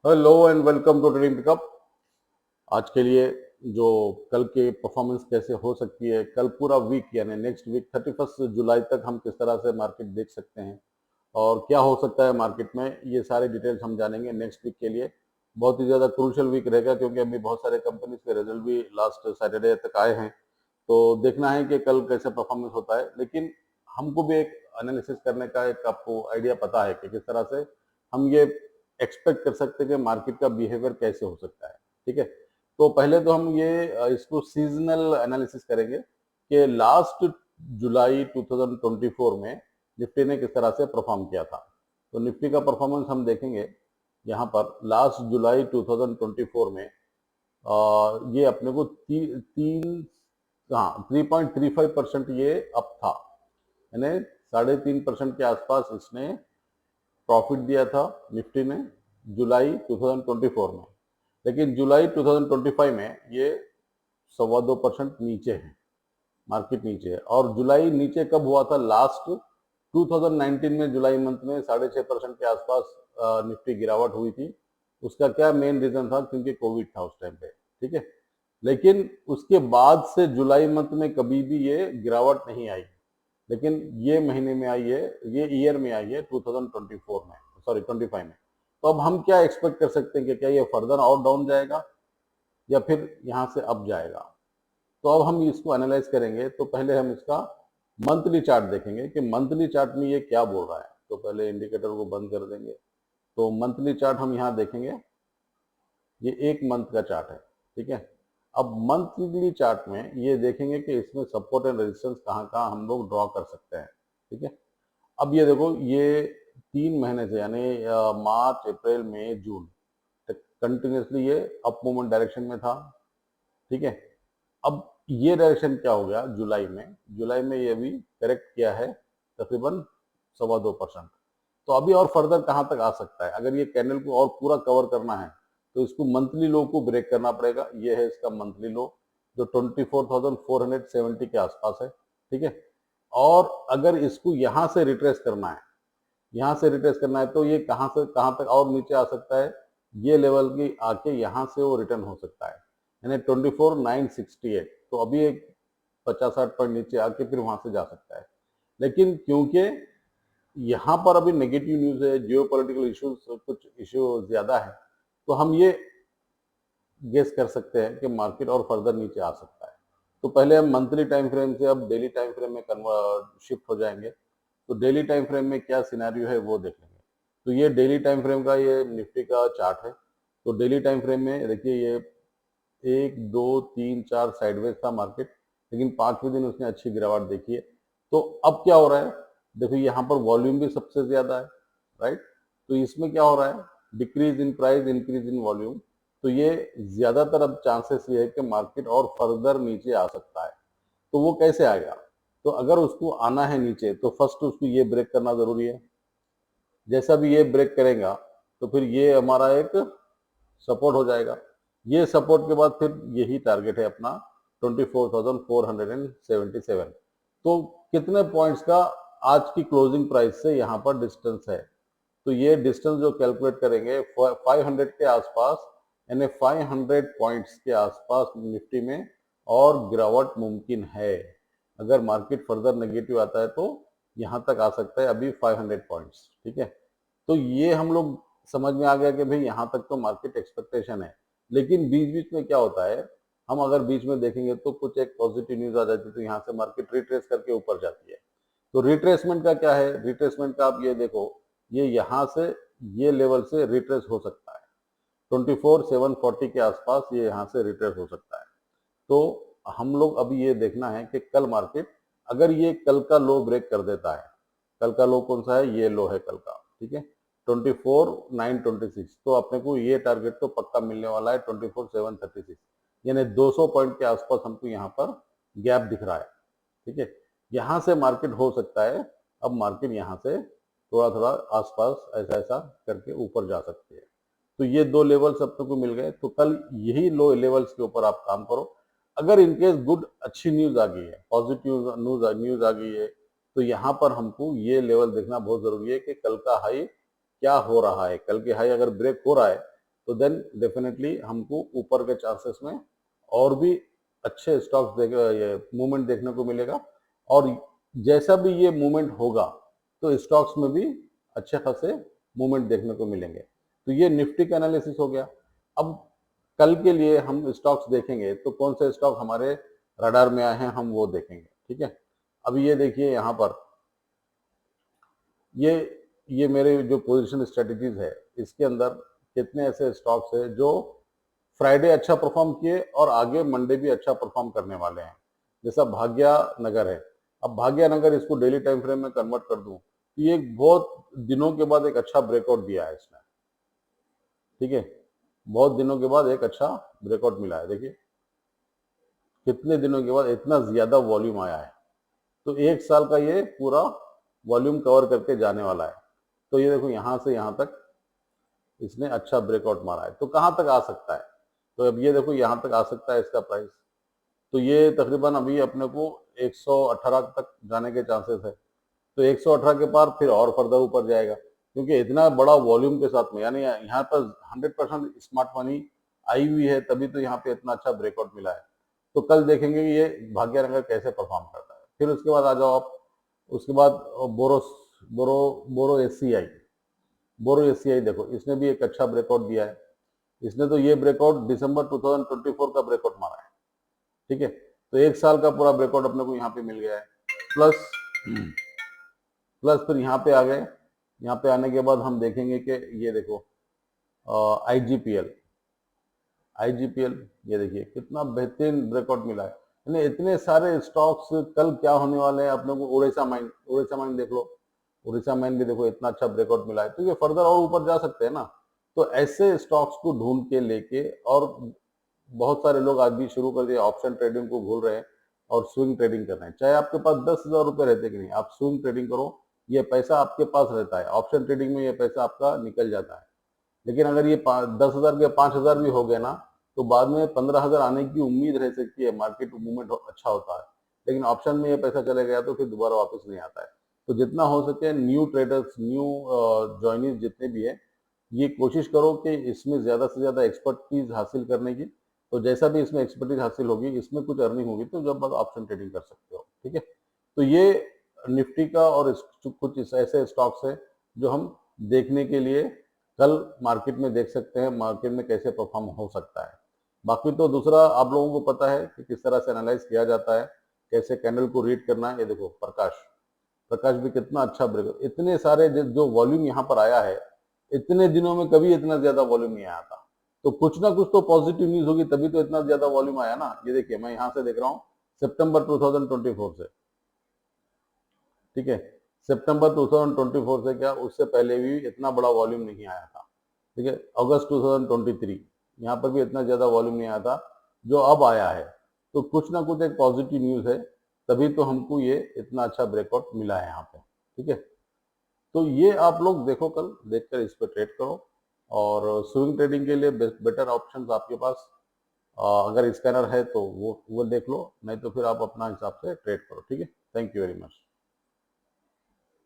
Hello and welcome to Trading Pickup. आज के लिए जो कल के परफॉर्मेंस कैसे हो सकती है, कल पूरा वीक यानी नेक्स्ट वीक 31 जुलाई तक हम किस तरह से मार्केट देख सकते हैं और क्या हो सकता है मार्केट में, ये सारे डिटेल्स हम जानेंगे नेक्स्ट वीक के लिए। बहुत ही ज़्यादा क्रूशियल वीक रहेगा क्योंकि अभी बहुत सारे कंपनीज के रिजल्ट भी लास्ट सैटरडे तक आए हैं। तो देखना है कि कल कैसे परफॉर्मेंस होता है, लेकिन हमको भी एक एनालिसिस करने का एक आपको आइडिया पता है कि किस तरह से हम ये एक्सपेक्ट कर सकते हैं कि मार्केट का बिहेवियर कैसे हो सकता है। ठीक है, तो पहले तो हम ये इसको सीजनल एनालिसिस करेंगे कि लास्ट जुलाई 2024 में निफ्टी ने किस तरह से परफॉर्म किया था। तो निफ्टी का परफॉर्मेंस हम देखेंगे यहाँ पर लास्ट जुलाई 2024 में ये अपने को तीन, हाँ 3.35% ये अप था, यानी 3.5% के आसपास इसने प्रॉफिट दिया था निफ्टी ने जुलाई 2024 में। लेकिन जुलाई 2025 में ये 2.25% नीचे है, मार्केट नीचे है। और जुलाई नीचे कब हुआ था? लास्ट 2019 में जुलाई मंथ में 6.5% के आसपास निफ्टी गिरावट हुई थी। उसका क्या मेन रीजन था? क्योंकि कोविड था उस टाइम पे। ठीक है, लेकिन उसके बाद से जुलाई मंथ में कभी भी ये गिरावट नहीं आई, लेकिन ये महीने में आई है, ये ईयर में आई है 2024 में, सॉरी 25 में। तो अब हम क्या एक्सपेक्ट कर सकते हैं कि क्या ये फर्दर और डाउन जाएगा या फिर यहाँ से अप जाएगा? तो अब हम इसको एनालाइज करेंगे। तो पहले हम इसका मंथली चार्ट देखेंगे कि मंथली चार्ट में ये क्या बोल रहा है। तो पहले इंडिकेटर को बंद कर देंगे। तो मंथली चार्ट हम यहाँ देखेंगे, ये एक मंथ का चार्ट है। ठीक है, अब मंथली चार्ट में ये देखेंगे कि इसमें सपोर्ट एंड रेजिस्टेंस कहाँ कहाँ हम लोग ड्रॉ कर सकते हैं। ठीक है, अब ये देखो, ये 3 महीने से यानी मार्च अप्रैल मई जून कंटिन्यूसली ये अप मूवमेंट डायरेक्शन में था। ठीक है, अब ये डायरेक्शन क्या हो गया जुलाई में ये भी करेक्ट किया है तकरीबन 2.25%। तो अभी और फर्दर कहां तक आ सकता है? अगर ये कैंडल को और पूरा कवर करना है तो इसको मंथली लो को ब्रेक करना पड़ेगा। ये है इसका मंथली लो जो 24,470 के आसपास है। ठीक है, और अगर इसको यहां से रिट्रेस करना है, तो ये कहां से कहां तक और नीचे आ सकता है? ये लेवल की आके यहां से वो रिटर्न हो सकता है, यानी 24,968। तो अभी एक 50-60 पॉइंट नीचे आके फिर वहां से जा सकता है। लेकिन क्योंकि यहाँ पर अभी नेगेटिव न्यूज है, जियो पॉलिटिकल इश्यूज, कुछ इश्यू ज्यादा है, तो हम ये गेस कर सकते हैं कि मार्केट और फर्दर नीचे आ सकता है। तो पहले हम मंथली टाइम फ्रेम से अब डेली टाइम फ्रेम में कन्वर्ट शिफ्ट हो जाएंगे। तो डेली टाइम फ्रेम में क्या सिनेरियो है वो देख लेंगे। तो ये डेली टाइम फ्रेम का ये निफ्टी का चार्ट है। तो डेली टाइम फ्रेम में देखिए, ये 1 2 3 4 साइडवेज था मार्केट, लेकिन 5वें दिन उसने अच्छी गिरावट देखी है। तो अब क्या हो रहा है? देखो यहाँ पर वॉल्यूम भी सबसे ज्यादा है, राइट? तो इसमें क्या हो रहा है? Decrease in price, increase in volume. तो ये ज्यादातर अब चांसेस ये है कि मार्केट और फर्दर नीचे आ सकता है। तो वो कैसे आएगा? तो अगर उसको आना है नीचे तो फर्स्ट उसको ये ब्रेक करना जरूरी है। जैसा भी ये ब्रेक करेगा तो फिर ये हमारा एक सपोर्ट हो जाएगा। ये सपोर्ट के बाद फिर यही टारगेट है अपना 24,477। तो कितने पॉइंट्स का आज की क्लोजिंग प्राइस से यहाँ पर डिस्टेंस है? तो ये डिस्टेंस जो कैलकुलेट करेंगे 500 के आसपास, यानी 500 पॉइंट्स के आसपास निफ्टी में और गिरावट मुमकिन है। अगर मार्केट फर्दर नेगेटिव आता है तो यहाँ तक आ सकता है अभी 500 पॉइंट्स। ठीक है, तो ये हम लोग समझ में आ गया कि भाई यहाँ तक तो मार्केट एक्सपेक्टेशन है। लेकिन बीच बीच में क्या होता है, हम अगर बीच में देखेंगे तो कुछ एक पॉजिटिव न्यूज आ जाती है, तो यहाँ से मार्केट रिट्रेस करके ऊपर जाती है। तो रिट्रेसमेंट का क्या है? रिट्रेसमेंट का आप ये देखो, ये यहाँ से ये लेवल से रिट्रेस हो सकता है 24,740 के आसपास, ये यहाँ से रिट्रेस हो सकता है। तो हम लोग अभी ये देखना है कि कल मार्केट अगर ये कल का लो ब्रेक कर देता है, कल का लो कौन सा है? ये लो है कल का। ठीक है, 24,926। तो अपने को ये टारगेट तो पक्का मिलने वाला है 24,736, यानी 200 पॉइंट के आसपास हमको यहाँ पर गैप दिख रहा है। ठीक है, यहाँ से मार्केट हो सकता है, अब मार्केट यहाँ से थोड़ा थोड़ा आसपास ऐसा ऐसा करके ऊपर जा सकती है। तो ये दो लेवल्स अपने को मिल गए। तो कल यही लो लेवल्स के ऊपर आप काम करो। अगर इनकेस गुड अच्छी न्यूज आ गई है, पॉजिटिव न्यूज आ गई है, तो यहाँ पर हमको ये लेवल देखना बहुत जरूरी है कि कल का हाई क्या हो रहा है। कल के हाई अगर ब्रेक हो रहा है तो देन डेफिनेटली हमको ऊपर के चांसेस में और भी अच्छे स्टॉक्स ये मूवमेंट देखने को मिलेगा। और जैसा भी ये मूवमेंट होगा तो स्टॉक्स में भी अच्छे खासे मूवमेंट देखने को मिलेंगे। तो ये निफ्टी का एनालिसिस हो गया। अब कल के लिए हम स्टॉक्स देखेंगे तो कौन से स्टॉक हमारे रडार में आए हैं हम वो देखेंगे, ठीक है। अभी ये देखिए यहाँ पर ये मेरे जो पोजीशन स्ट्रेटजीज है इसके अंदर कितने ऐसे स्टॉक्स है जो फ्राइडे अच्छा परफॉर्म किए और आगे मंडे भी अच्छा परफॉर्म करने वाले हैं। जैसा भाग्या नगर है, अब भाग्या नगर इसको डेली टाइम फ्रेम में कन्वर्ट कर दूं तो ये बहुत दिनों के बाद एक अच्छा ब्रेकआउट दिया है इसने, ठीक है। बहुत दिनों के बाद एक अच्छा ब्रेकआउट मिला है, देखिए कितने दिनों के बाद इतना ज्यादा वॉल्यूम आया है। तो एक साल का ये पूरा वॉल्यूम कवर करके जाने वाला है। तो ये देखो यहां से यहां तक इसने अच्छा ब्रेकआउट मारा है। तो कहां तक आ सकता है, तो अब ये देखो यहां तक आ सकता है इसका प्राइस। तो ये तकरीबन अभी अपने को 118 तक जाने के चांसेस है। तो 118 के पार फिर और फर्दर ऊपर जाएगा, क्योंकि इतना बड़ा वॉल्यूम के साथ में, यानी यहाँ पर 100% स्मार्ट मनी आई हुई है, तभी तो यहाँ पे इतना अच्छा ब्रेकआउट मिला है। तो कल देखेंगे कि ये भाग्यनगर कैसे परफॉर्म करता है। फिर उसके बाद आ जाओ आप, उसके बाद बोरो बोरो बोरो एससीआई बोरो एससीआई देखो इसने भी एक अच्छा ब्रेकआउट दिया है। इसने तो ये ब्रेकआउट दिसंबर 2024 का ब्रेकआउट मारा है, ठीक है। तो एक साल का पूरा ब्रेकआउट अपने को यहाँ पे मिल गया है। प्लस प्लस फिर यहाँ पे आ गए। यहाँ पे आने के बाद हम देखेंगे कि ये देखो आईजीपीएल आईजीपीएल ये देखिए कितना बेहतरीन ब्रेकआउट मिला है। यानी इतने सारे स्टॉक्स कल क्या होने वाले हैं अपने को। उड़ीसा माइन देख लो, उड़ीसा माइन भी देखो इतना अच्छा ब्रेकआउट मिला है। तो ये फर्दर और ऊपर जा सकते हैं ना। तो ऐसे स्टॉक्स को ढूंढ के लेके, और बहुत सारे लोग आज भी शुरू कर दिए ऑप्शन ट्रेडिंग को भूल रहे हैं और स्विंग ट्रेडिंग कर रहे हैं। चाहे आपके पास 10,000 रुपए रहते कि नहीं, आप स्विंग ट्रेडिंग करो, ये पैसा आपके पास रहता है। ऑप्शन ट्रेडिंग में ये पैसा आपका निकल जाता है। लेकिन अगर ये 10,000 के 5,000 भी हो गए ना, तो बाद में 15,000 आने की उम्मीद रह सकती है, मार्केट मूवमेंट अच्छा होता है। लेकिन ऑप्शन में ये पैसा चले गया तो फिर दोबारा वापस नहीं आता है। तो जितना हो सके न्यू ट्रेडर्स, न्यू ज्वाइनीज जितने भी है, ये कोशिश करो कि इसमें ज्यादा से ज्यादा एक्सपर्टीज हासिल करने की। तो जैसा भी इसमें एक्सपर्टीज हासिल होगी, इसमें कुछ अर्निंग होगी, तो जब बाद ऑप्शन ट्रेडिंग कर सकते हो, ठीक है। तो ये निफ्टी का और कुछ ऐसे स्टॉक्स है जो हम देखने के लिए कल मार्केट में देख सकते हैं, मार्केट में कैसे परफॉर्म हो सकता है। बाकी तो दूसरा आप लोगों को पता है कि किस तरह से एनालाइज किया जाता है, कैसे कैंडल को रीड करना है। ये देखो प्रकाश प्रकाश भी कितना अच्छा ब्रेक, इतने सारे जो वॉल्यूम यहाँ पर आया है, इतने दिनों में कभी इतना ज्यादा वॉल्यूम नहीं आया था। तो कुछ ना कुछ तो पॉजिटिव न्यूज होगी, तभी तो इतना ज्यादा वॉल्यूम आया ना। ये देखिए मैं यहाँ से देख रहा हूँ सितंबर 2024 से, ठीक है। सितंबर 2024 से क्या, उससे पहले भी इतना बड़ा वॉल्यूम नहीं आया था, ठीक है। अगस्त 2023 यहाँ पर भी इतना ज्यादा वॉल्यूम नहीं आया था जो अब आया है। तो कुछ ना कुछ एक पॉजिटिव न्यूज है, तभी तो हमको ये इतना अच्छा ब्रेकआउट मिला है यहाँ पे, ठीक है। तो ये आप लोग देखो, कल देखकर इस पर ट्रेड करो। और स्विंग ट्रेडिंग के लिए बेटर ऑप्शंस आपके पास अगर स्कैनर है तो वो देख लो, नहीं तो फिर आप अपना हिसाब से ट्रेड करो, ठीक है। Thank you very much.